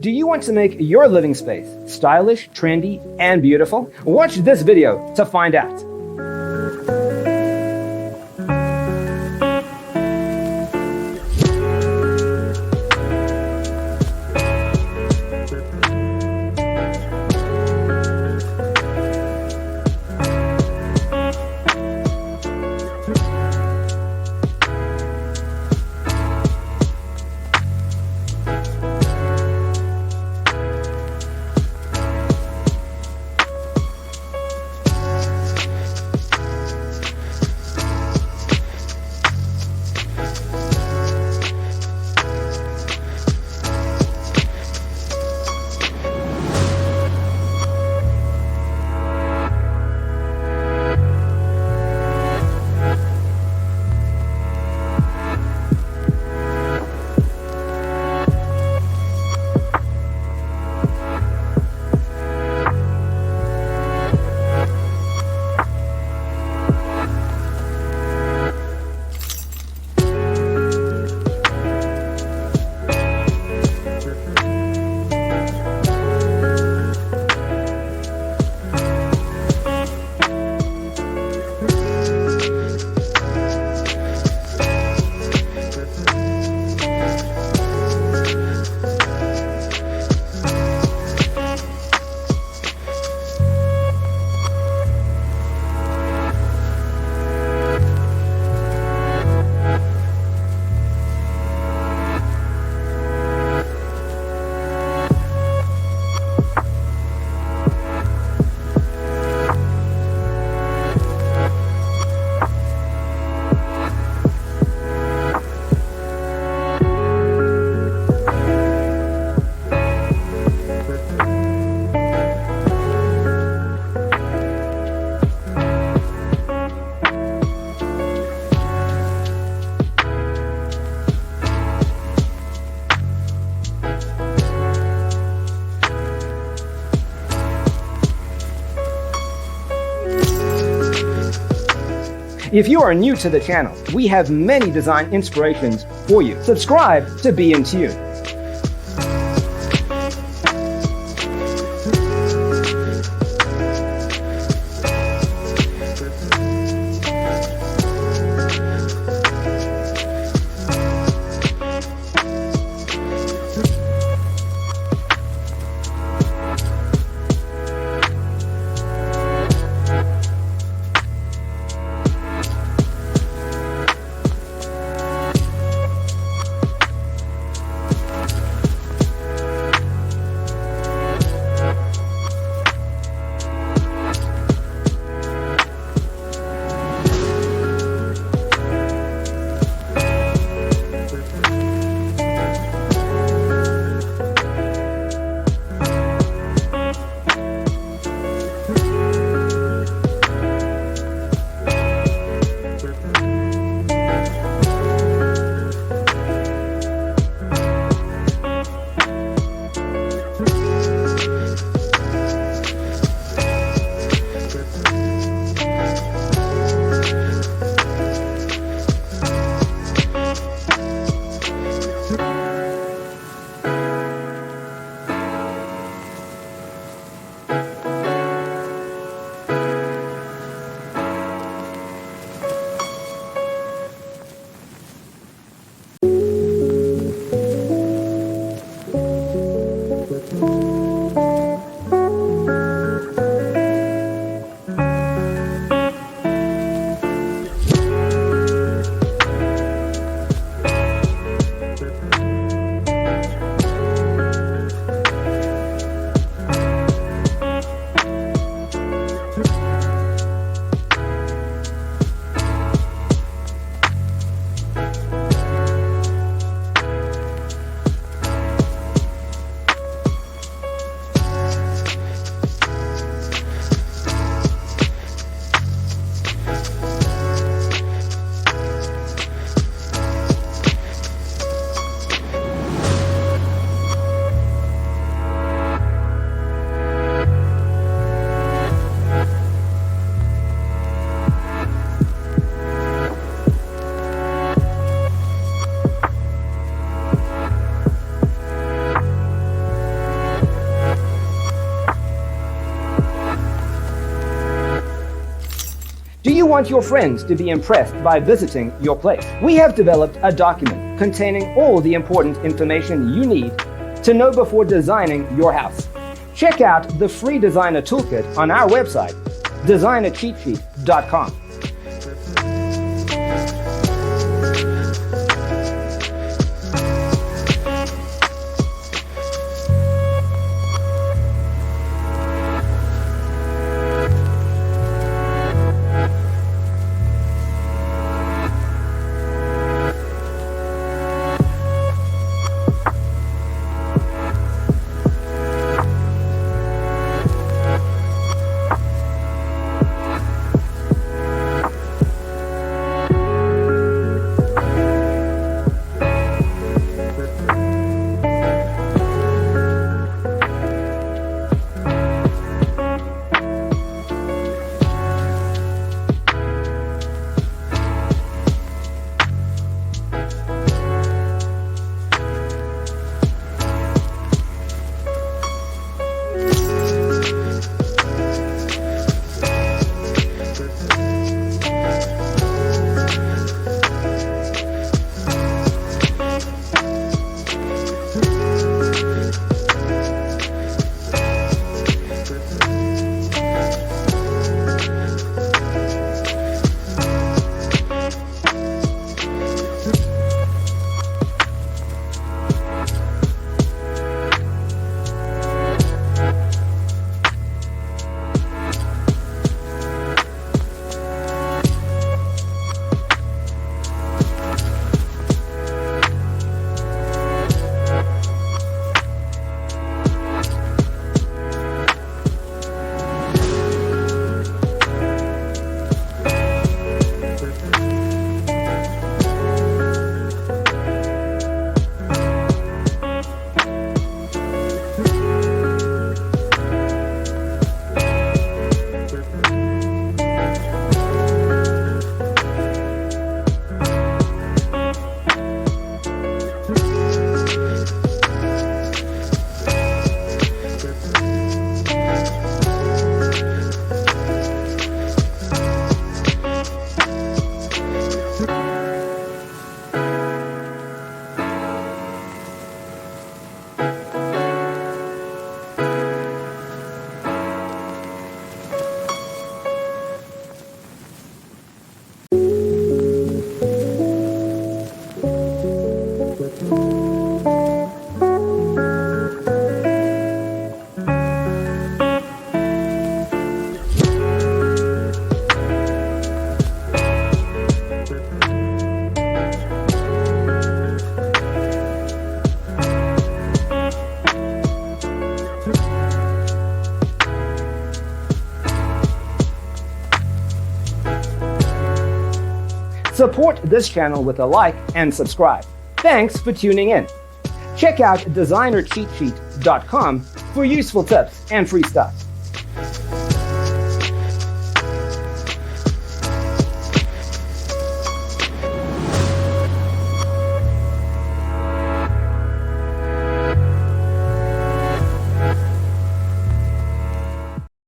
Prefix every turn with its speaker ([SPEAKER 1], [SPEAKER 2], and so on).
[SPEAKER 1] Do you want to make your living space stylish, trendy, and beautiful? Watch this video to find out. If you are new to the channel, we have many design inspirations for you. Subscribe to be in tune. you want your friends to be impressed by visiting your place? We have developed a document containing all the important information you need to know before designing your house. Check out the free designer toolkit on our website, designercheatsheet.com. Support this channel with a like and subscribe. Thanks for tuning in. Check out designercheatsheet.com for useful tips and free stuff.